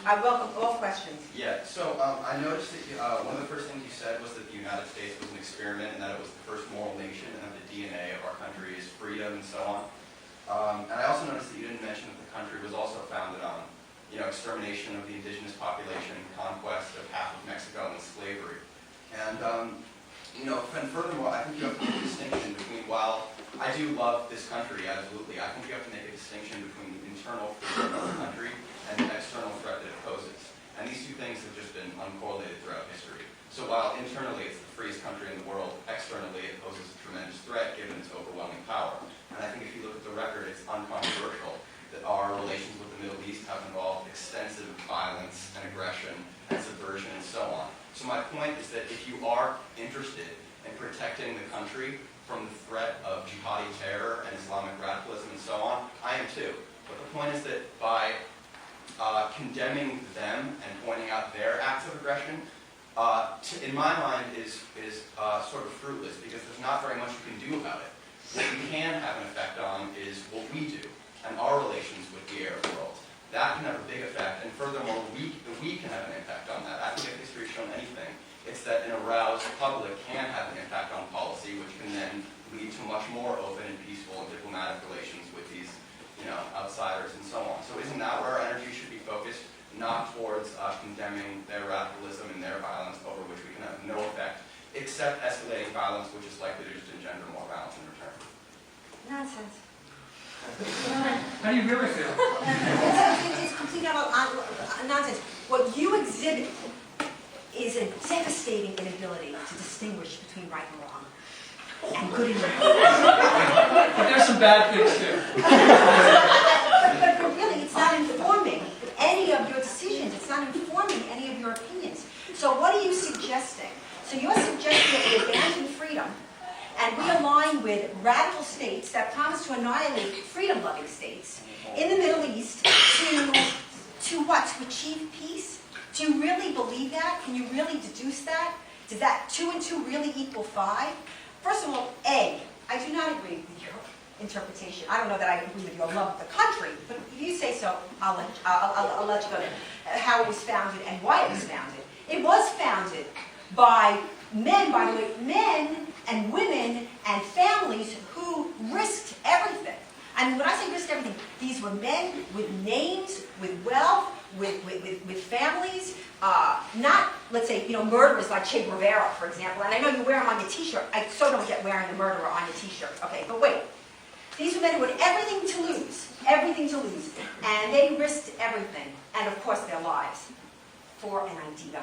I welcome all questions. Yeah, so I noticed that one of the first things you said was that the United States was an experiment and that it was the first moral nation and that the DNA of our country is freedom and so on. And I also noticed that you didn't mention that the country was also founded on, extermination of the indigenous population, conquest of half of Mexico, and slavery. And, and furthermore, I think you have to make a distinction between, while I do love this country, absolutely, I think you have to make a distinction between the internal freedom of the country and the external threat that it poses. And these two things have just been uncorrelated throughout history. So while internally it's the freest country in the world, externally it poses a tremendous threat given its overwhelming power. And I think if you look at the record, it's uncontroversial that our relations with the Middle East have involved extensive violence and aggression and subversion and so on. So my point is that if you are interested in protecting the country from the threat of jihadi terror and Islamic radicalism and so on, I am too. But the point is that by condemning them and pointing out their acts of aggression, in my mind, is sort of fruitless because there's not very much you can do about it. What you can have an effect on is what we do and our relations with the Arab world. That can have a big effect, and furthermore, we can have an impact on that. I think if history has shown anything, it's that an aroused public can have an impact on policy, which can then lead to much more open and peaceful and diplomatic relations with these outsiders and so on. So isn't that where our energy should be focused? Not towards condemning their radicalism and their violence, over which we can have no effect, except escalating violence, which is likely to just engender more violence in return. Nonsense. How do you really feel? It's complete nonsense. What you exhibit is a devastating inability to distinguish between right and wrong, and good and evil. But there's some bad things too. But really, it's not informing any of your decisions. It's not informing any of your opinions. So what are you suggesting? So you're suggesting that we abandon freedom and we align with radical states that promise to annihilate freedom-loving states in the Middle East to what? To achieve peace? Do you really believe that? Can you really deduce that? Does that 2 and 2 really equal 5? First of all, A, I do not agree with your interpretation. I don't know that I agree with your love of the country, but if you say so, I'll let you go to how it was founded and why it was founded. It was founded by men, by the way, men and women and families who risked everything. And when I say risked everything, these were men with names, with wealth, with families, not, let's say, murderers like Che Guevara, for example. And I know you wear them on your T-shirt. I so don't get wearing the murderer on your T-shirt. Okay, but wait. These were men who had everything to lose, and they risked everything, and of course their lives, for an idea.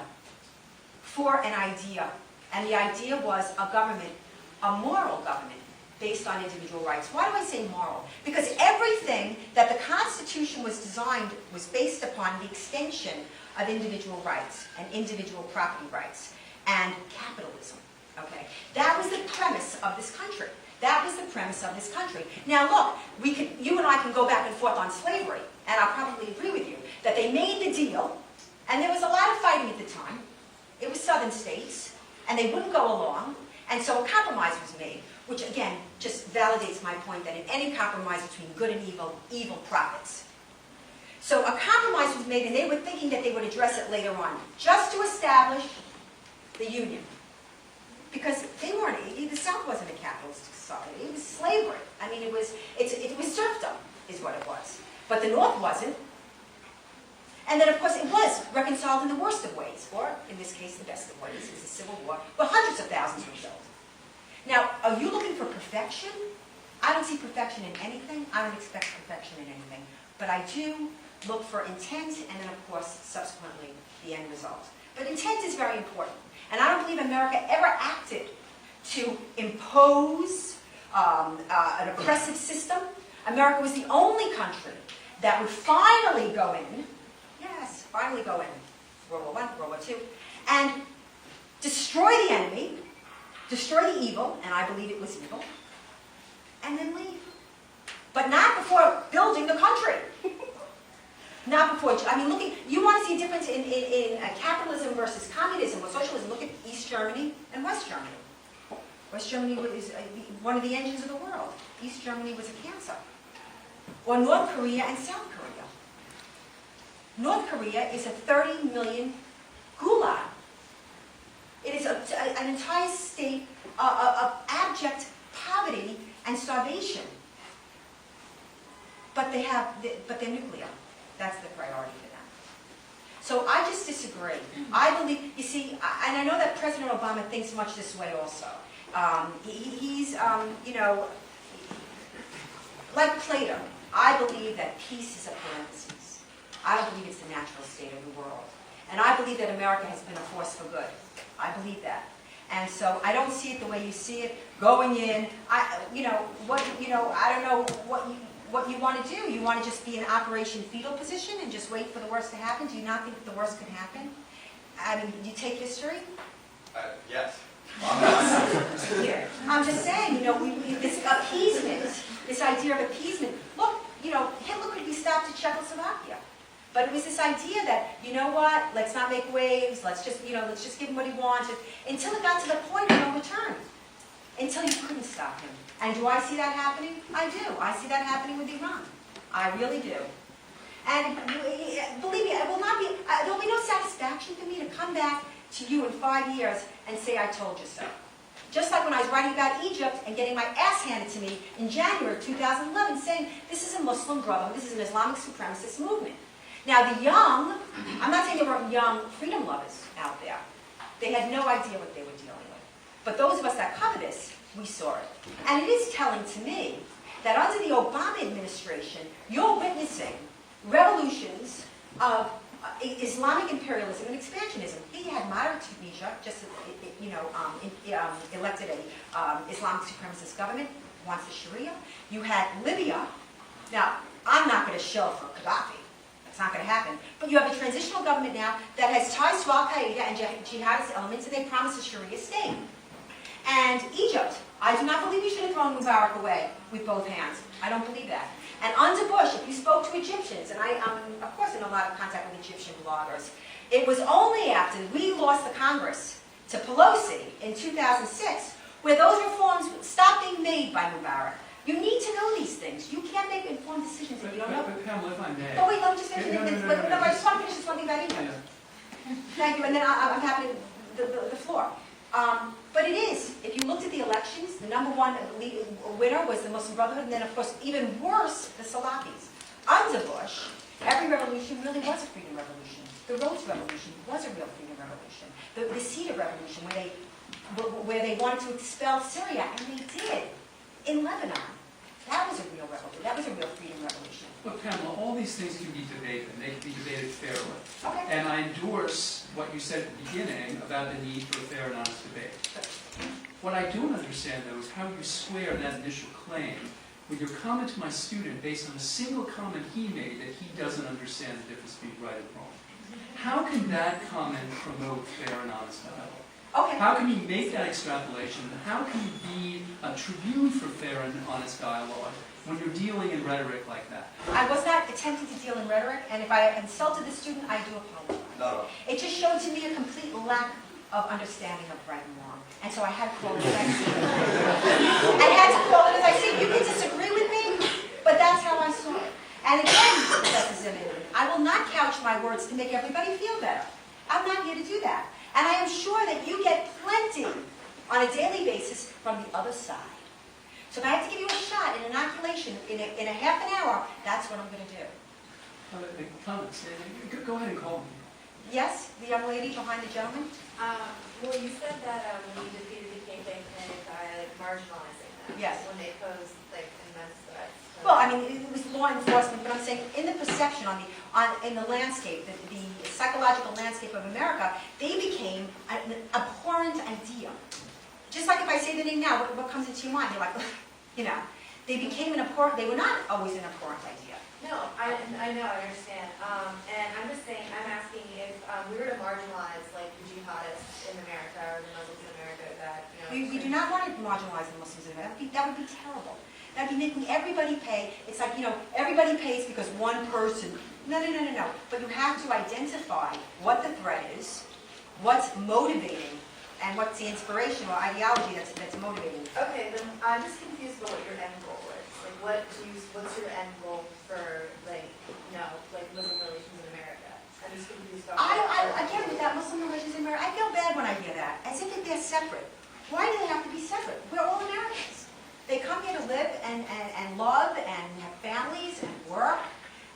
For an idea. And the idea was a government, a moral government, based on individual rights. Why do I say moral? Because everything that the Constitution was designed was based upon the extension of individual rights and individual property rights and capitalism. Okay? That was the premise of this country. That was the premise of this country. Now look, you and I can go back and forth on slavery, and I'll probably agree with you, that they made the deal, and there was a lot of fighting at the time. It was southern states, and they wouldn't go along, and so a compromise was made, which again just validates my point that in any compromise between good and evil, evil profits. So a compromise was made, and they were thinking that they would address it later on, just to establish the Union. Because they weren't, the South wasn't a capitalist society, it was slavery. I mean, it was serfdom, is what it was. But the North wasn't. And then, of course, it was reconciled in the worst of ways, or, in this case, the best of ways. It was a civil war, where hundreds of thousands were killed. Now, are you looking for perfection? I don't see perfection in anything. I don't expect perfection in anything. But I do look for intent, and then, of course, subsequently, the end result. But intent is very important. And I don't believe America ever acted to impose an oppressive system. America was the only country that would finally go in, yes, finally go in, World War I, World War II, and destroy the enemy, destroy the evil, and I believe it was evil, and then leave. But not before building the country. Not before, I mean, you want to see a difference in capitalism versus communism or socialism, look at East Germany and West Germany. West Germany is one of the engines of the world. East Germany was a cancer. Or North Korea and South Korea. North Korea is a 30 million gulag. It is an entire state of abject poverty and starvation. But they're nuclear. That's the priority for them. So I just disagree. I believe, you see, and I know that President Obama thinks much this way also. He's, you know, like Plato, I believe that peace is a parenthesis. I don't believe it's the natural state of the world. And I believe that America has been a force for good. I believe that. And so I don't see it the way you see it, going in, I don't know what you want to do. You want to just be in Operation Fetal Position and just wait for the worst to happen? Do you not think the worst could happen? I mean, do you take history? Yes. Here. I'm just saying, you know, this appeasement, this idea of appeasement. Look, you know, Hitler could be stopped at Czechoslovakia. But it was this idea that, you know what, let's not make waves, let's just give him what he wanted, until it got to the point of no return. Until you couldn't stop him. And do I see that happening? I do. I see that happening with Iran. I really do. And believe me, it will not be, there'll be no satisfaction for me to come back to you in 5 years and say I told you so. Just like when I was writing about Egypt and getting my ass handed to me in January of 2011 saying this is a Muslim brotherhood, this is an Islamic supremacist movement. Now the young, I'm not saying there weren't young freedom lovers out there. They had no idea what they were dealing with. But those of us that cover this, we saw it. And it is telling to me that under the Obama administration, you're witnessing revolutions of Islamic imperialism and expansionism. He had moderate Tunisia, just elected a Islamic supremacist government, wants the Sharia. You had Libya. Now, I'm not going to shill for Gaddafi. It's not going to happen. But you have a transitional government now that has ties to Al-Qaeda and jihadist elements, and they promise a Sharia state. And Egypt, I do not believe you should have thrown Mubarak away with both hands. I don't believe that. And under Bush, if you spoke to Egyptians, and I'm, of course, in a lot of contact with Egyptian bloggers, it was only after we lost the Congress to Pelosi in 2006 where those reforms stopped being made by Mubarak. You need to know these things. You can't make informed decisions if you don't know. But Pamela, if I may. Oh, wait, let me just finish. No, I just want to finish this one thing about Egypt. Thank you, and then I'm happy to the floor. But it is, if you looked at the elections, the #1 winner was the Muslim Brotherhood, and then, of course, even worse, the Salafis. Under Bush, every revolution really was a freedom revolution. The Rhodes Revolution was a real freedom revolution. The Cedar Revolution, where they wanted to expel Syria, and they did, in Lebanon. That was a real revolution. That was a real freedom revolution. Look, Pamela, all these things can be debated, and they can be debated fairly. Okay. And I endorse what you said at the beginning about the need for a fair and honest debate. What I don't understand, though, is how you square that initial claim with your comment to my student based on a single comment he made that he doesn't understand the difference between right and wrong. How can that comment promote fair and honest dialogue? Okay. How can you make that extrapolation? And how can you be a tribune for fair and honest dialogue when you're dealing in rhetoric like that? I was not attempting to deal in rhetoric, and if I insulted the student, I do apologize. No. It just showed to me a complete lack of understanding of right and wrong. And so I had to call it as I see it. I had to call it as I see it. You can disagree with me, but that's how I saw it. And again, Professor Zimmerman, I will not couch my words to make everybody feel better. I'm not here to do that. And I am sure that you get plenty on a daily basis from the other side. So if I have to give you a shot, an inoculation, in a half an hour, that's what I'm going to do. Comments? Go ahead and call me. Yes, the young lady behind the gentleman? Well, you said that when you defeated the campaign by marginalizing them. Yes. When they posed immense threats. Well, I mean, it was law enforcement, but I'm saying in the perception, in the landscape, the psychological landscape of America, they became an abhorrent idea. Just like if I say the name now, what comes into your mind? You're like, you know, they became an abhorrent, they were not always an abhorrent idea. No, I know, I understand. And I'm just saying, I'm asking if we were to marginalize, like, the jihadists in America or the Muslims in America that, you know... We do not want to marginalize the Muslims in America. That would be terrible. That would be making everybody pay. It's like, you know, everybody pays because one person... No. But you have to identify what the threat is, what's motivating, and what's the inspiration or ideology that's motivating. Okay, then I'm just confused about what your end goal is. Like, what's your end goal for, like, Muslim relations in America? separate. Why do they have to be separate? We're all Americans. They come here to live and love and have families and work.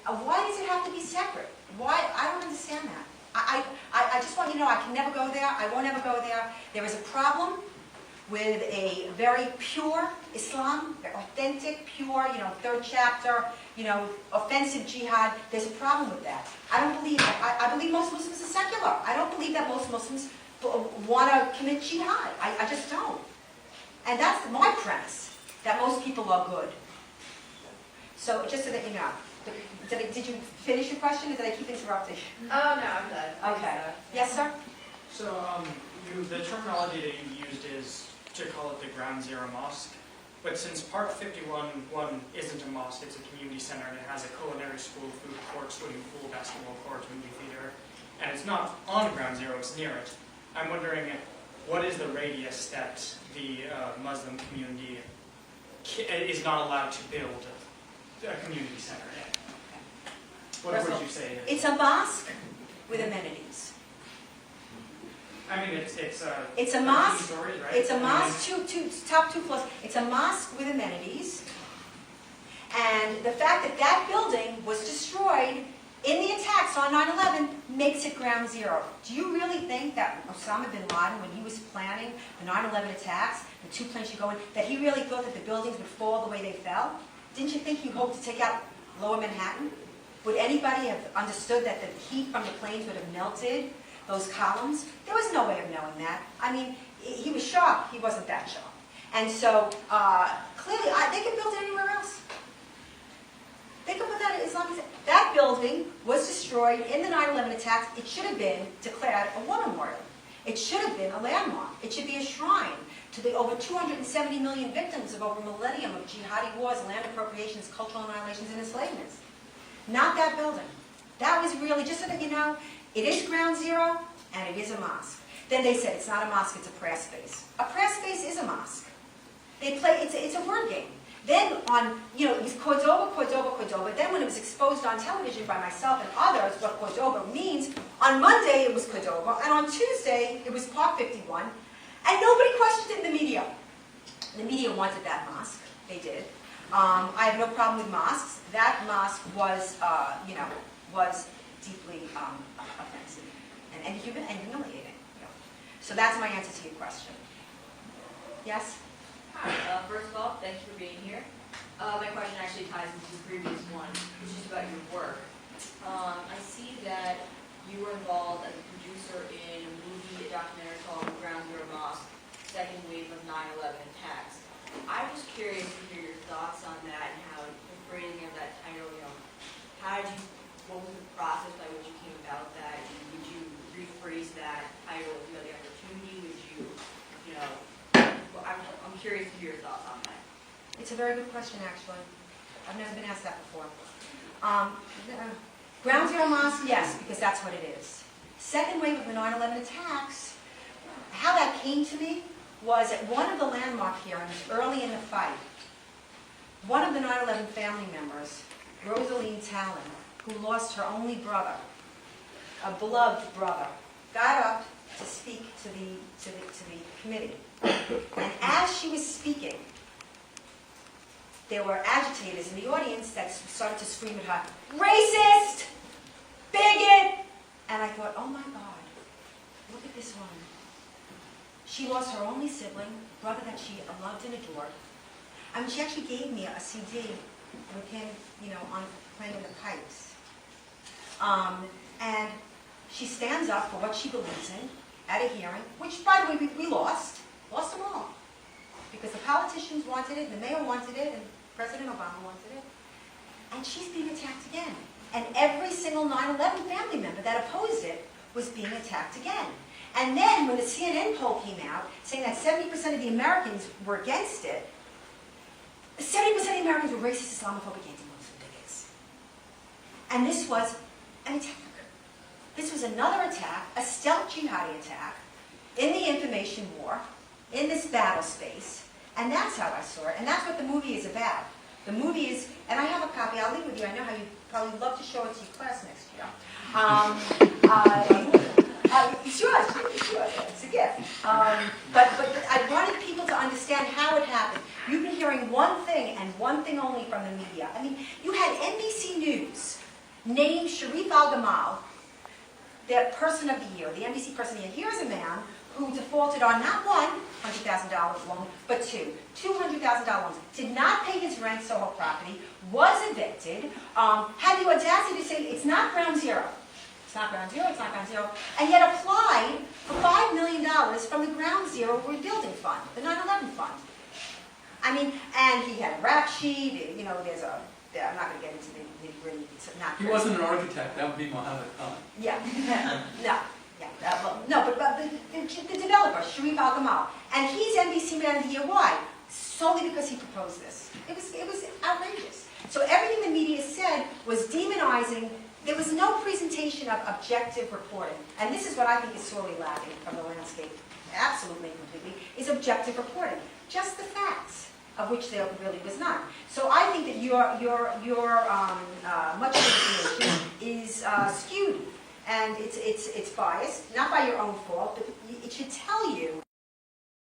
Why does it have to be separate? Why? I don't understand that. I just want you to know I can never go there. I won't ever go there. There is a problem with a very pure Islam, authentic, pure, third chapter, offensive jihad. There's a problem with that. I don't believe it. I believe most Muslims are secular. I don't believe that most Muslims want to commit jihad. I just don't. And that's my premise, that most people are good. So just so that you know. Did you finish your question, or did I keep interrupting? Oh, no, I'm done. Okay. Yes, sir? So the terminology that you used is to call it the Ground Zero Mosque. But since Part 51-1 isn't a mosque, it's a community center, and it has a culinary school, food court, swimming pool, basketball court, movie theater, and it's not on Ground Zero, it's near it. I'm wondering, what is the radius that the Muslim community is not allowed to build a community center in? What would you say? It's a mosque with amenities. I mean, it's a mosque. Stories, right? It's a mosque, top two floors. It's a mosque with amenities. And the fact that that building was destroyed in the attacks on 9/11 makes it ground zero. Do you really think that Osama bin Laden, when he was planning the 9/11 attacks, the two planes should go in, that he really thought that the buildings would fall the way they fell? Didn't you think he hoped to take out Lower Manhattan? Would anybody have understood that the heat from the planes would have melted those columns? There was no way of knowing that. I mean, he was sharp. He wasn't that sharp. And so, clearly, they could build it anywhere else. They could put that as long as that building was destroyed in the 9/11 attacks. It should have been declared a war memorial. It should have been a landmark. It should be a shrine to the over 270 million victims of over a millennium of jihadi wars, land appropriations, cultural annihilations, and enslavements. Not that building. That was really, just so that you know, it is ground zero and it is a mosque. Then they said it's not a mosque, it's a prayer space. A prayer space is a mosque. They play, it's a word game. Then on, it was Cordoba. Then when it was exposed on television by myself and others what Cordoba means, on Monday it was Cordoba, and on Tuesday it was Park 51, and nobody questioned it in the media. The media wanted that mosque. They did. I have no problem with mosques. That mosque was, was deeply offensive and humiliating. So that's my answer to your question. Yes? Hi. First of all, thanks for being here. My question actually ties into the previous one. It's just about your work. I see that you were involved as a producer in a movie, a documentary called Ground Zero Mosque, Second Wave of 9/11 Attacks. I was curious to hear your thoughts on that and how the phrasing of that title, what was the process by which you came about that? Would you rephrase that title if you had the opportunity? Would you, I'm curious to hear your thoughts on that. It's a very good question, actually. I've never been asked that before. Ground Zero Mosque, yes, because that's what it is. Second wave of the 9/11 attacks, how that came to me was at one of the landmark hearings early in the fight. One of the 9/11 family members, Rosaline Talon, who lost her only brother, a beloved brother, got up to speak to the committee. And as she was speaking, there were agitators in the audience that started to scream at her, "Racist! Bigot!" And I thought, oh my God, look at this woman. She lost her only sibling, brother that she loved and adored. I mean, she actually gave me a CD with him, on playing the pipes. And she stands up for what she believes in at a hearing, which, by the way, we lost them all. Because the politicians wanted it, the mayor wanted it, and President Obama wanted it. And she's being attacked again. And every single 9/11 family member that opposed it was being attacked again. And then when the CNN poll came out, saying that 70% of the Americans were against it, 70% of the Americans were racist, Islamophobic, anti-Muslim bigots. And this was an attack. This was another attack, a stealth jihadi attack, in the information war, in this battle space. And that's how I saw it. And that's what the movie is about. The movie is, and I have a copy, I'll leave with you. I know how you probably love to show it to your class next year. Sure, it's a gift. But I wanted people to understand how it happened. You've been hearing one thing and one thing only from the media. I mean, you had NBC News name Sharif Al-Gamal the person of the year, the NBC person of the year. Here's a man who defaulted on not one $100,000 loan, but two $200,000 loans, did not pay his rent, Soho property, was evicted, had the audacity to say it's not ground zero. It's not ground zero, it's not ground zero, and yet applied for $5 million from the Ground Zero Rebuilding Fund, the 9/11 fund. I mean, and he had a rap sheet, you know, I'm not going to get into the nitty-gritty, it's not. He wasn't an architect, that would be Mohammed Khan. Yeah, but the developer, Sharif Al-Gamal, and he's NBC Man of the Year. Why? Solely because he proposed this. It was outrageous. So everything the media said was demonizing. There was no presentation of objective reporting, and this is what I think is sorely lacking from the landscape, absolutely, completely, is objective reporting. Just the facts, of which there really was none. So I think that your much of the information is skewed, and it's biased, not by your own fault, but it should tell you